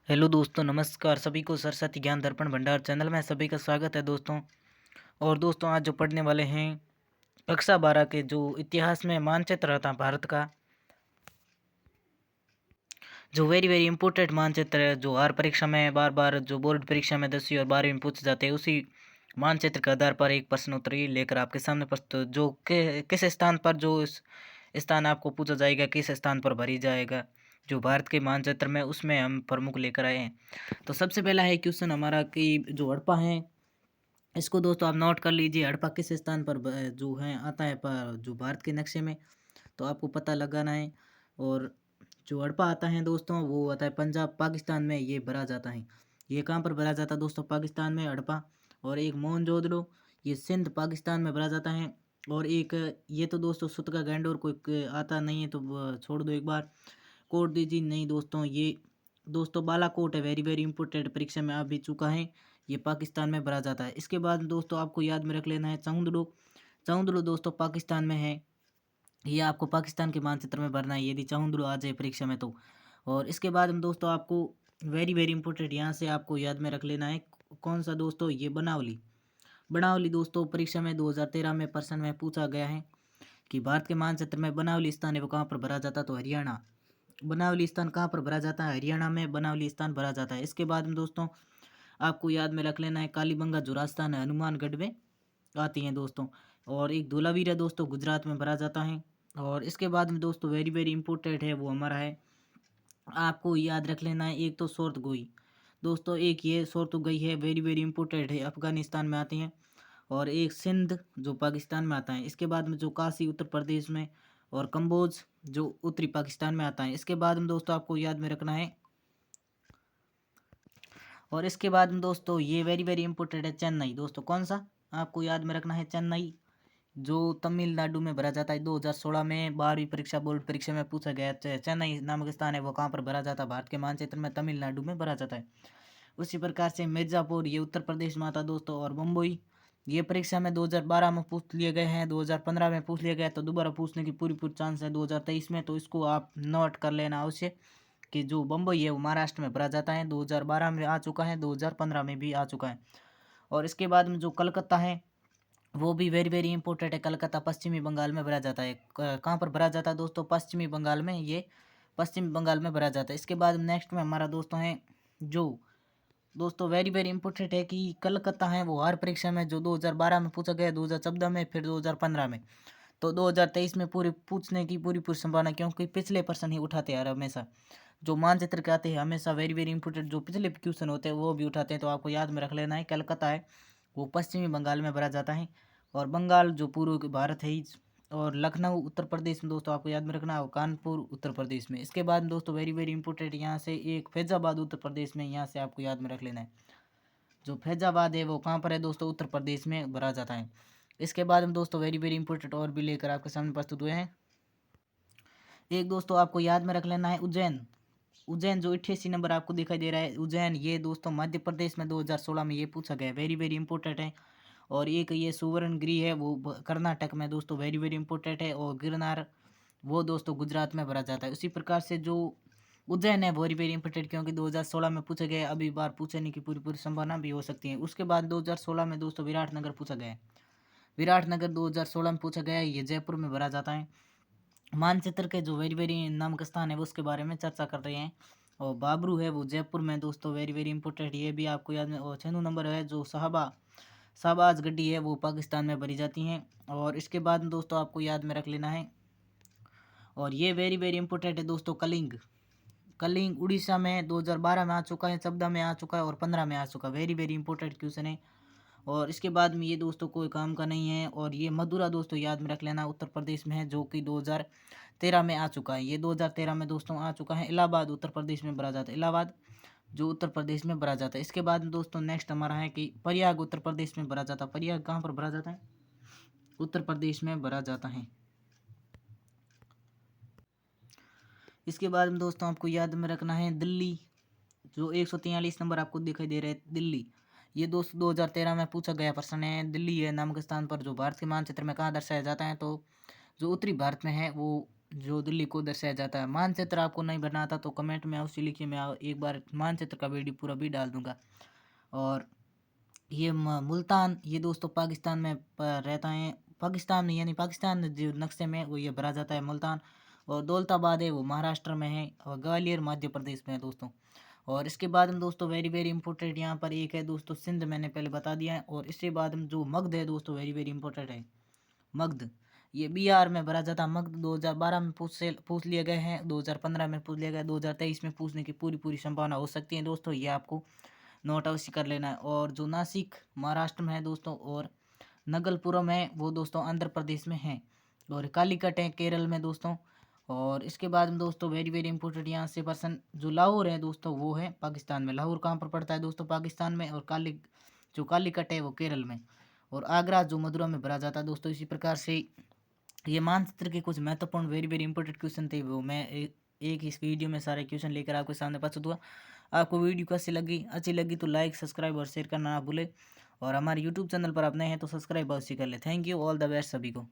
Hello दोस्तों, नमस्कार सभी को सरस्वती ज्ञान दर्पण भंडार चैनल में सभी का स्वागत है दोस्तों। और दोस्तों आज जो पढ़ने वाले हैं कक्षा 12 के जो इतिहास में मानचित्र था भारत का, जो वेरी वेरी इंपॉर्टेंट मानचित्र है, जो हर परीक्षा में बार बार जो बोर्ड परीक्षा में 10वीं और 12वीं में पूछे जाते हैं, उसी मानचित्र के आधार पर एक प्रश्न उत्तरी लेकर आपके सामने प्रस्तुत जो किस स्थान पर जो स्थान आपको पूछा जाएगा, किस स्थान पर भरी जाएगा जो भारत के मानचित्र में, उसमें हम प्रमुख लेकर आए हैं। तो सबसे पहला है क्वेश्चन हमारा कि जो हड़प्पा है, इसको दोस्तों आप नोट कर लीजिए। हड़प्पा किस स्थान पर जो है आता है पर जो भारत के नक्शे में, तो आपको पता लगाना है। और जो हड़प्पा आता है दोस्तों, वो आता है पंजाब पाकिस्तान में, ये भरा जाता है। ये कहाँ पर भरा जाता है दोस्तों? पाकिस्तान में हड़प्पा। और एक मोहनजोदड़ो, ये सिंध पाकिस्तान में भरा जाता है। और एक ये तो दोस्तों सुतका गैंडोर कोई आता नहीं है, तो छोड़ दो एक बार। कोट दीजिए नहीं दोस्तों, ये दोस्तों बालाकोट है, वेरी वेरी इंपॉर्टेंट, परीक्षा में आ भी चुका है। ये पाकिस्तान में भरा जाता है। इसके बाद दोस्तों आपको याद में रख लेना है चाउंदड़ो। चाउंदड़ो दोस्तों पाकिस्तान में है, ये आपको पाकिस्तान के मानचित्र में भरना है यदि चाउंदड़ो आ जाए परीक्षा में तो। और इसके बाद में दोस्तों आपको वेरी वेरी इंपॉर्टेंट यहाँ से आपको याद में रख लेना है कौन सा दोस्तों, ये बनावली। बनावली दोस्तों परीक्षा में 2013 में प्रश्न में पूछा गया है कि भारत के मानचित्र में बनावली स्थान है वो कहाँ पर भरा जाता है, तो हरियाणा। बनावली स्थान कहाँ पर भरा जाता है? हरियाणा में बनावली स्थान भरा जाता है। इसके बाद में दोस्तों आपको याद में रख लेना है कालीबंगा जो राजस्थान है, हनुमानगढ़ में आती हैं दोस्तों। और एक धोलावीरा दोस्तों गुजरात में भरा जाता है। और इसके बाद में दोस्तों वेरी वेरी इंपॉर्टेंट है वो हमारा है, आपको याद रख लेना है एक तो सोरतगोई दोस्तों, एक ये सोरतगोई है, वेरी वेरी इंपॉर्टेंट है, अफगानिस्तान में आती हैं। और एक सिंध जो पाकिस्तान में आता है। इसके बाद में जो काशी उत्तर प्रदेश में, और कंबोज जो उत्तरी पाकिस्तान में आता है। इसके बाद में दोस्तों आपको याद में रखना है, और इसके बाद में दोस्तों ये वेरी वेरी इंपॉर्टेंट है चेन्नई दोस्तों। कौन सा आपको याद में रखना है? चेन्नई जो तमिलनाडु में भरा जाता है। 2016 में 12वीं परीक्षा बोर्ड परीक्षा में पूछा गया चेन्नई नामक स्थान है वो कहाँ पर भरा जाता है? भारत के मानचित्र में तमिलनाडु में भरा जाता है। उसी प्रकार से मिर्ज़ापुर ये उत्तर प्रदेश में आता है दोस्तों। और मुंबई ये परीक्षा में 2012 में पूछ लिए गए हैं, 2015 में पूछ लिया गया, तो दोबारा पूछने की पूरी पूरी चांस है 2023 में, तो इसको आप नोट कर लेना अवश्य कि जो बम्बई है वो महाराष्ट्र में भरा जाता है। 2012 में आ चुका है, 2015 में भी आ चुका है। और इसके बाद में जो कलकत्ता है वो भी वेरी वेरी इंपॉर्टेंट है। कलकत्ता पश्चिमी बंगाल में भरा जाता है। कहाँ पर भरा जाता है दोस्तों? पश्चिमी बंगाल में, ये पश्चिमी बंगाल में भरा जाता है। इसके बाद नेक्स्ट में हमारा दोस्तों है जो दोस्तों वेरी वेरी इंपॉर्टेंट है कि कलकत्ता है वो हर परीक्षा में जो 2012 में पूछा गया, 2014 में, फिर 2015 में, तो 2023 में पूरी पूछने की पूरी पूरी संभावना, क्योंकि पिछले प्रश्न ही उठाते हैं हमेशा। जो मानचित्र के आते हैं हमेशा वेरी वेरी इंपॉर्टेंट जो पिछले क्वेश्चन होते हैं वो भी उठाते हैं, तो आपको याद में रख लेना है कलकत्ता है वो पश्चिमी बंगाल में भरा जाता है। और बंगाल जो पूर्व के भारत है और लखनऊ उत्तर प्रदेश में दोस्तों आपको याद में रखना है, और कानपुर उत्तर प्रदेश में। इसके बाद दोस्तों वेरी वेरी इंपॉर्टेंट यहाँ से एक फैजाबाद उत्तर प्रदेश में, यहाँ से आपको याद में रख लेना है जो फैजाबाद है वो कहाँ पर है दोस्तों? उत्तर प्रदेश में भरा जाता है। इसके बाद में दोस्तों वेरी वेरी इंपॉर्टेंट और भी लेकर आपके सामने प्रस्तुत हुए हैं। एक दोस्तों आपको याद में रख लेना है उज्जैन। उज्जैन जो 88 नंबर आपको दिखाई दे रहा है उज्जैन, ये दोस्तों मध्य प्रदेश में 2016 में ये पूछा गया, वेरी वेरी इंपॉर्टेंट है। और एक ये सुवर्णगिरी है वो कर्नाटक में दोस्तों, वेरी वेरी इंपॉर्टेंट है। और गिरनार वो दोस्तों गुजरात में भरा जाता है। उसी प्रकार से जो उज्जैन है वेरी वेरी इंपॉर्टेंट, क्योंकि 2016 में पूछे गए, अभी बार पूछने की पूरी पूरी संभावना भी हो सकती है। उसके बाद 2016 में दोस्तों विराटनगर पूछा गया है। विराटनगर 2016 में पूछा गया है, ये जयपुर में भरा जाता है। मानचित्र के जो वेरी वेरी नामक स्थान है वो उसके बारे में चर्चा कर रहे हैं। और बाबरू है वो जयपुर में दोस्तों, वेरी वेरी इंपॉर्टेंट, ये भी आपको याद में। और 6 नंबर है जो शाहबाज गड्डी है वो पाकिस्तान में भरी जाती हैं। और इसके बाद में दोस्तों आपको याद में रख लेना है, और ये वेरी वेरी इंपॉर्टेंट है दोस्तों, कलिंग। कलिंग उड़ीसा में 2012 में आ चुका है, 14 में आ चुका है, और 15 में आ चुका है, वेरी वेरी इंपॉर्टेंट क्वेश्चन है। और इसके बाद में ये दोस्तों कोई काम का नहीं है। और ये मदुरा दोस्तों याद में रख लेना, उत्तर प्रदेश में है, जो कि 2013 में आ चुका है। ये 2013 में दोस्तों आ चुका है। इलाहाबाद उत्तर प्रदेश में भरा जाता है, इलाहाबाद जो उत्तर प्रदेश में भरा जाता है। इसके बाद में दोस्तों नेक्स्ट हमारा है कि प्रयाग उत्तर प्रदेश में भरा जाता है। प्रयाग कहाँ पर भरा जाता है? उत्तर प्रदेश में भरा जाता है। इसके बाद में दोस्तों आपको याद में रखना है दिल्ली, जो 143 नंबर आपको दिखाई दे रहा है दिल्ली, ये दोस्तों 2013 में पूछा गया प्रश्न है। दिल्ली है नामक स्थान पर जो भारत के मानचित्र में कहाँ दर्शाया जाता है, तो जो उत्तरी भारत में है वो जो दिल्ली को दर्शाया जाता है। मानचित्र आपको नहीं बना आता तो कमेंट में अवश्य लिखिए, मैं एक बार मानचित्र का वीडियो पूरा भी डाल दूंगा। और ये मुल्तान ये दोस्तों पाकिस्तान में रहता है, पाकिस्तान में यानी पाकिस्तान जो नक्शे में वो ये भरा जाता है मुल्तान। और दौलताबाद है वो महाराष्ट्र में है, और ग्वालियर मध्य प्रदेश में है दोस्तों। और इसके बाद हम दोस्तों वेरी वेरी इंपॉर्टेंट यहाँ पर एक है दोस्तों सिंध, मैंने पहले बता दिया है। और इसके बाद हम जो मगध है दोस्तों वेरी वेरी इंपॉर्टेंट है मगध, ये बिहार में भरा जाता है। मगध 2012 में पूछ लिए गए हैं, 2015 में पूछ लिया गया, 2023 में पूछने की पूरी पूरी संभावना हो सकती है दोस्तों, ये आपको नोट अवश्य कर लेना है। और जो नासिक महाराष्ट्र में है दोस्तों, और नगलपुरम है वो दोस्तों आंध्र प्रदेश में है। और कालीकट है केरल में दोस्तों। और इसके बाद में दोस्तों वेरी वेरी इंपॉर्टेंट यहाँ से पर्सन जो लाहौर है दोस्तों वो है पाकिस्तान में। लाहौर कहाँ पर पड़ता है दोस्तों? पाकिस्तान में। और जो कालीकट है वो केरल में। और आगरा जो मथुरा में भरा जाता है दोस्तों। इसी प्रकार से ये मानचित्र के कुछ महत्वपूर्ण वेरी वेरी इंपॉर्टेंट क्वेश्चन थे, वो मैं एक इस वीडियो में सारे क्वेश्चन लेकर आपके सामने प्रस्तुत हुआ। आपको वीडियो कैसी लगी? अच्छी लगी तो लाइक सब्सक्राइब और शेयर करना ना भूले। और हमारे यूट्यूब चैनल पर आप नए हैं तो सब्सक्राइब अवश्य कर ले। Thank you, all the best सभी को।